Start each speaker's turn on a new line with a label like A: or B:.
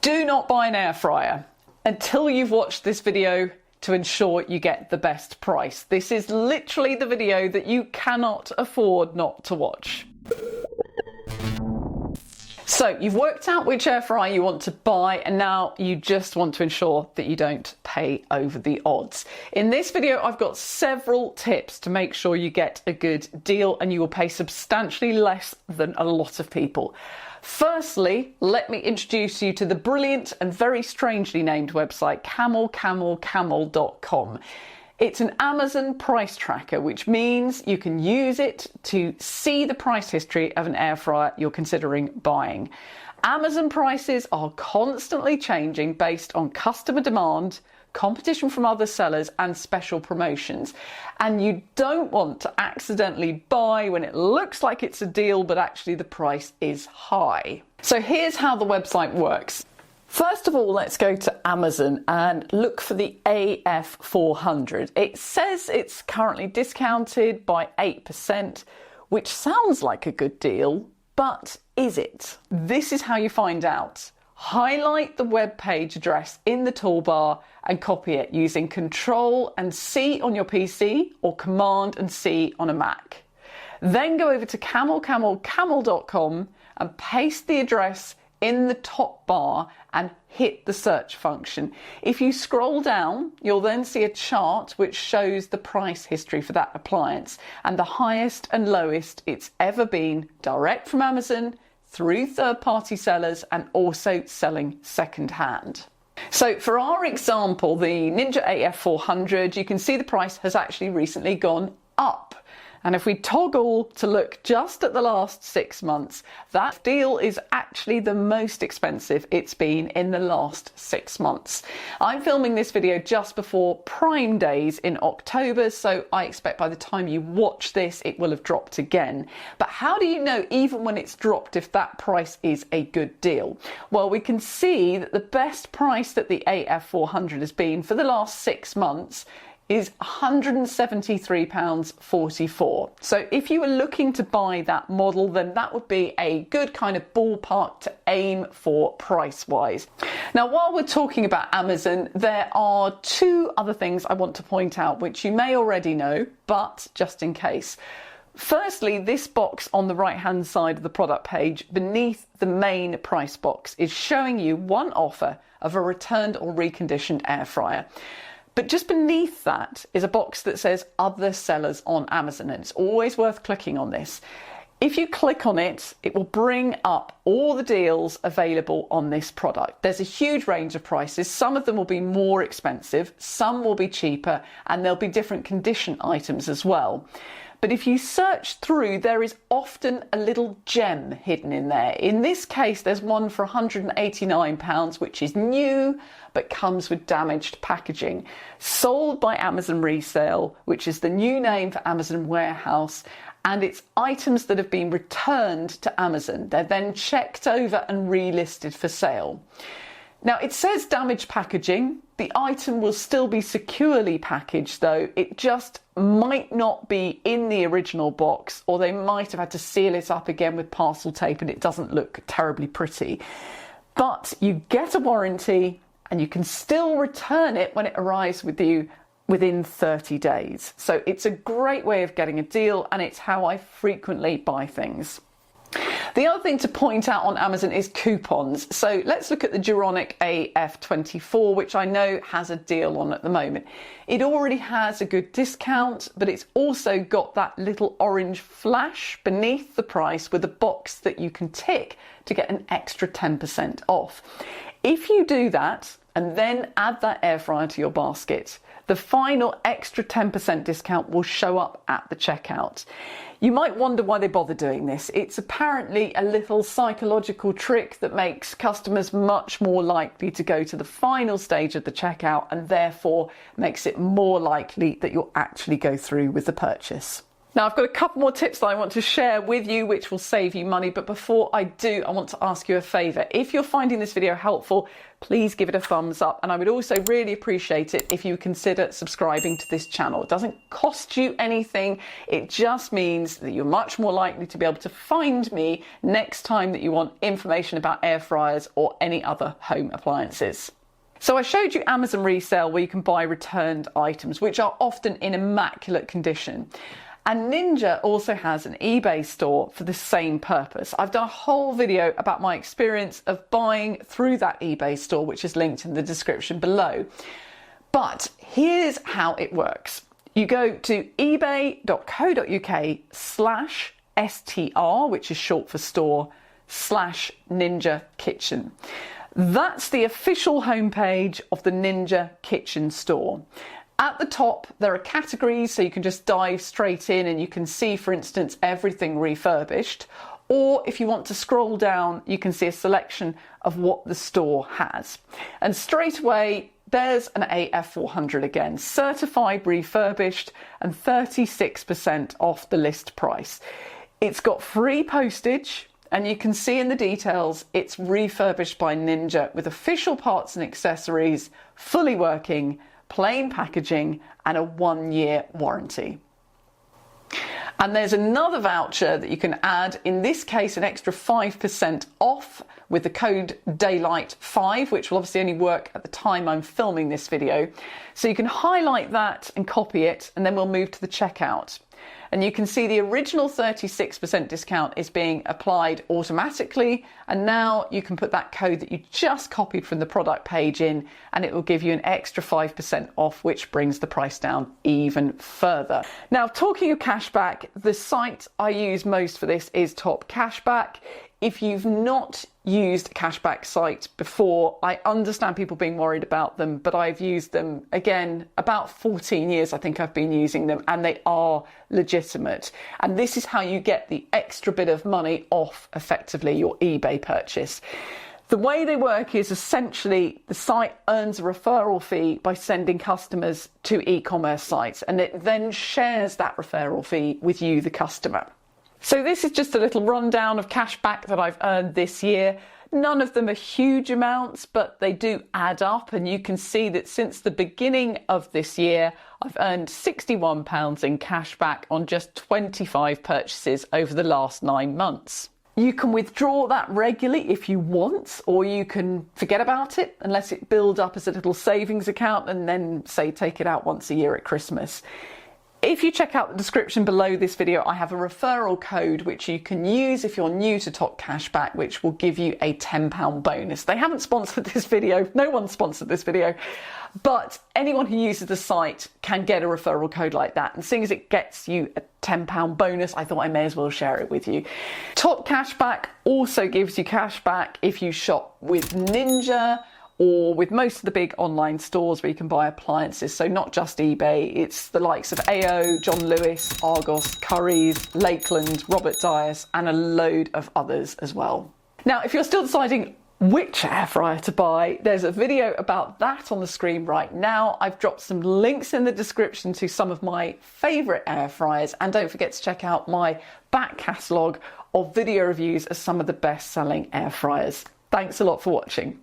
A: Do not buy an air fryer until you've watched this video to ensure you get the best price. This is literally the video that you cannot afford not to watch. So you've worked out which air fryer you want to buy, and now you just want to ensure that you don't pay over the odds. In this video, I've got several tips to make sure you get a good deal and you will pay substantially less than a lot of people. Firstly, let me introduce you to the brilliant and very strangely named website camel.com. It's an Amazon price tracker, which means you can use it to see the price history of an air fryer you're considering buying. Amazon prices are constantly changing based on customer demand, competition from other sellers and special promotions. And you don't want to accidentally buy when it looks like it's a deal, but actually the price is high. So here's how the website works. First of all, let's go to Amazon and look for the AF400. It says it's currently discounted by 8%, which sounds like a good deal, but is it? This is how you find out. Highlight the web page address in the toolbar and copy it using Control and C on your PC or Command and C on a Mac. Then go over to camel.com and paste the address in the top bar and hit the search function. If you scroll down, you'll then see a chart which shows the price history for that appliance and the highest and lowest it's ever been direct from Amazon, through third-party sellers, and also selling second-hand. So for our example, the Ninja AF400, you can see the price has actually recently gone up. And if we toggle to look just at the last 6 months, that deal is actually the most expensive it's been in the last 6 months. I'm filming this video just before Prime Days in October, so I expect by the time you watch this, it will have dropped again. But how do you know, even when it's dropped, if that price is a good deal? Well, we can see that the best price that the AF400 has been for the last 6 months is £173.44. So if you were looking to buy that model, then that would be a good kind of ballpark to aim for price-wise. Now, while we're talking about Amazon, there are two other things I want to point out, which you may already know, but just in case. Firstly, this box on the right-hand side of the product page beneath the main price box is showing you one offer of a returned or reconditioned air fryer. But just beneath that is a box that says other sellers on Amazon, and it's always worth clicking on this. If you click on it, it will bring up all the deals available on this product. There's a huge range of prices. Some of them will be more expensive, some will be cheaper, and there'll be different condition items as well. But if you search through, there is often a little gem hidden in there. In this case, there's one for £189, which is new, but comes with damaged packaging. Sold by Amazon Resale, which is the new name for Amazon Warehouse, and it's items that have been returned to Amazon. They're then checked over and relisted for sale. Now, it says damaged packaging. The item will still be securely packaged, though. It just might not be in the original box, or they might have had to seal it up again with parcel tape and it doesn't look terribly pretty. But you get a warranty and you can still return it when it arrives with you within 30 days. So it's a great way of getting a deal, and it's how I frequently buy things. The other thing to point out on Amazon is coupons. So let's look at the Duronic AF24, which I know has a deal on at the moment. It already has a good discount, but it's also got that little orange flash beneath the price with a box that you can tick to get an extra 10% off. If you do that and then add that air fryer to your basket, the final extra 10% discount will show up at the checkout. You might wonder why they bother doing this. It's apparently a little psychological trick that makes customers much more likely to go to the final stage of the checkout, and therefore makes it more likely that you'll actually go through with the purchase. Now, I've got a couple more tips that I want to share with you which will save you money, but before I do, I want to ask you a favour. If you're finding this video helpful, please give it a thumbs up, and I would also really appreciate it if you consider subscribing to this channel. It doesn't cost you anything, it just means that you're much more likely to be able to find me next time that you want information about air fryers or any other home appliances. So I showed you Amazon Resale, where you can buy returned items, which are often in immaculate condition. And Ninja also has an eBay store for the same purpose. I've done a whole video about my experience of buying through that eBay store, which is linked in the description below. But here's how it works. You go to ebay.co.uk/STR, which is short for store, /Ninja Kitchen. That's the official homepage of the Ninja Kitchen store. At the top, there are categories, so you can just dive straight in and you can see, for instance, everything refurbished. Or if you want to scroll down, you can see a selection of what the store has. And straight away, there's an AF400 again, certified refurbished and 36% off the list price. It's got free postage. And you can see in the details, it's refurbished by Ninja with official parts and accessories, fully working, plain packaging, and a 1-year warranty. And there's another voucher that you can add, in this case an extra 5% off with the code DAYLIGHT5, which will obviously only work at the time I'm filming this video. So you can highlight that and copy it, and then we'll move to the checkout. And you can see the original 36% discount is being applied automatically, and now you can put that code that you just copied from the product page in, and it will give you an extra 5% off, which brings the price down even further. Now, talking of cashback, the site I use most for this is TOPCASHBAck. If you've not used a cashback site before, I understand people being worried about them, but I've used them, again, about 14 years I think I've been using them, and they are legitimate. And this is how you get the extra bit of money off, effectively, your eBay purchase. The way they work is essentially the site earns a referral fee by sending customers to e-commerce sites, and it then shares that referral fee with you, the customer. So this is just a little rundown of cashback that I've earned this year. None of them are huge amounts, but they do add up, and you can see that since the beginning of this year, I've earned £61 in cashback on just 25 purchases over the last 9 months. You can withdraw that regularly if you want, or you can forget about it and let it build up as a little savings account and then, say, take it out once a year at Christmas. If you check out the description below this video, I have a referral code which you can use if you're new to TOPCASHBAck, which will give you a £10 bonus. They haven't sponsored this video, no one sponsored this video, but anyone who uses the site can get a referral code like that. And seeing as it gets you a £10 bonus, I thought I may as well share it with you. TOPCASHBAck also gives you cashback if you shop with Ninja, or with most of the big online stores where you can buy appliances. So not just eBay, it's the likes of AO, John Lewis, Argos, Currys, Lakeland, Robert Dias, and a load of others as well. Now, if you're still deciding which air fryer to buy, there's a video about that on the screen right now. I've dropped some links in the description to some of my favourite air fryers, and don't forget to check out my back catalogue of video reviews of some of the best-selling air fryers. Thanks a lot for watching.